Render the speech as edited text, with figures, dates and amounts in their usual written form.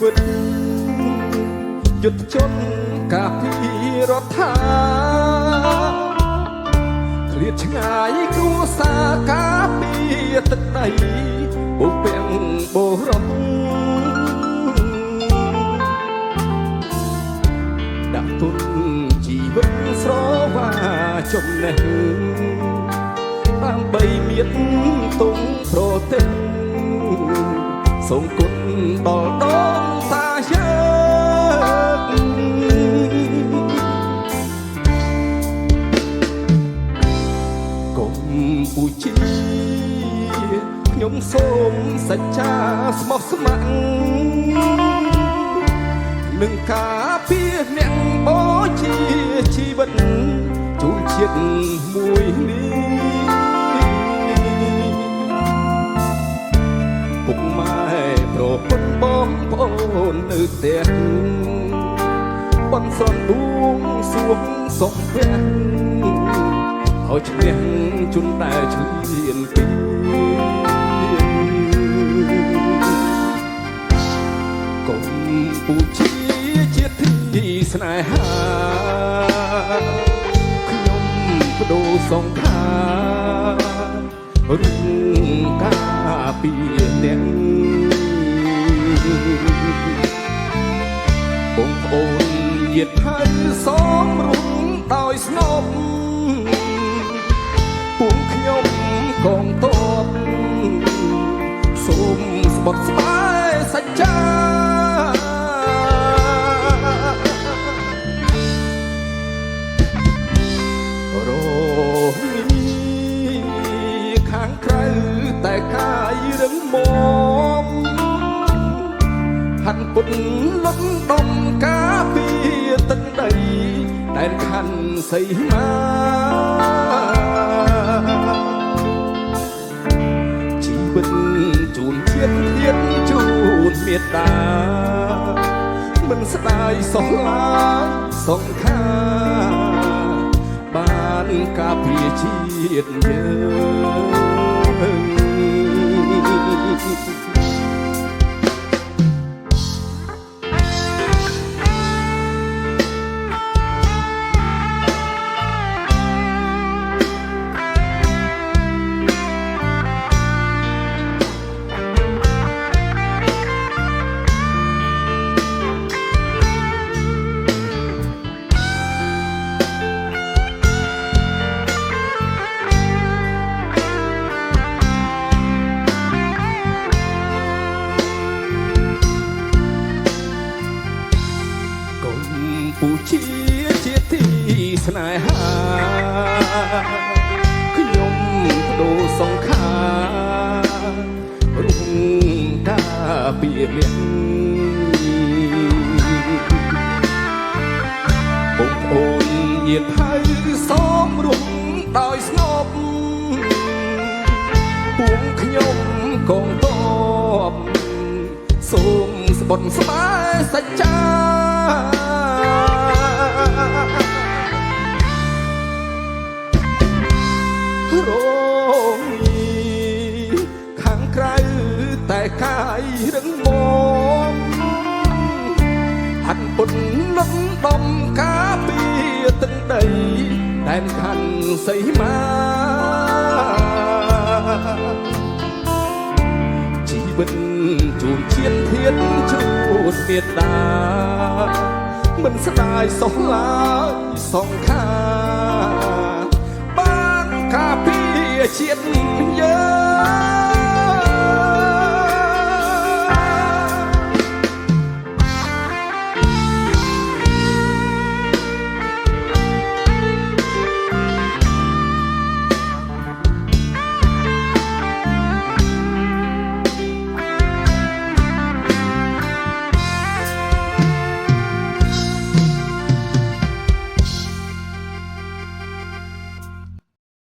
វិតយុទ្ធជនការពីរដ្ឋាឃ្លាតឆ្ងាយគ្រួសារការពីទឹកដីពុកពាំងបូរំដាក់ទុនជីវិតស្រវាចំណេះដើម្បីមានទុំប្រទេសសូមគុណដល់ដងតាយើងកម្ពុជាខ្ញុំសូមសច្ចាស្មោះស្ម័គ្រនឹងការពារអ្នកបូជាជីវិតជូនជាតិមួយនេះពុកម៉ែប្រពន្ធបងប្អូននៅផ្ទះបន់ស្រន់បួងសួងសុខភ័ក្រឲ្យឈ្នះជន់ដែលឆ្លៀនពីកម្ពុជាជាទីស្នេហាខ្ញុំបដូរសង្ខាររឿងការពីអ្នកបងប្អូនញាតិហើយសមរម្យដោយស្នប់ពួកខ្ញុំកងទ័ពសូមស្បត់ស្បាយសច្ចារនេះខាងក្រៅតែកាយរឹងមាំហាន់ពុតលុតដំការពីទឹកដីតែនខណ្ឌសីមាជីវិតជូនជាតិធានជូនមេត្តាមិនស្ដាយសោះឡើយសង្ខារបានការពារជាតិយើងពុជាជាទីស្នេហាខ្ញុំបដូរសង្ខាររួមការពារអ្នកបងប្អូនញាតិហើយសមរម្យដោយស្ងប់ពួកខ្ញុំកងទ័ពសូមស្បន់ស្បាយសច្ចារនេះខាងក្រៅតែកាយរឹងមាំហាន់ពុតលុតដំការពារទឹកដីតែនខណ្ឌសីមាជីវិតជូនជាតិធានជូនមេត្តាមិនស្ដាយសោះឡើយសង្ខារការពារជាតិយើង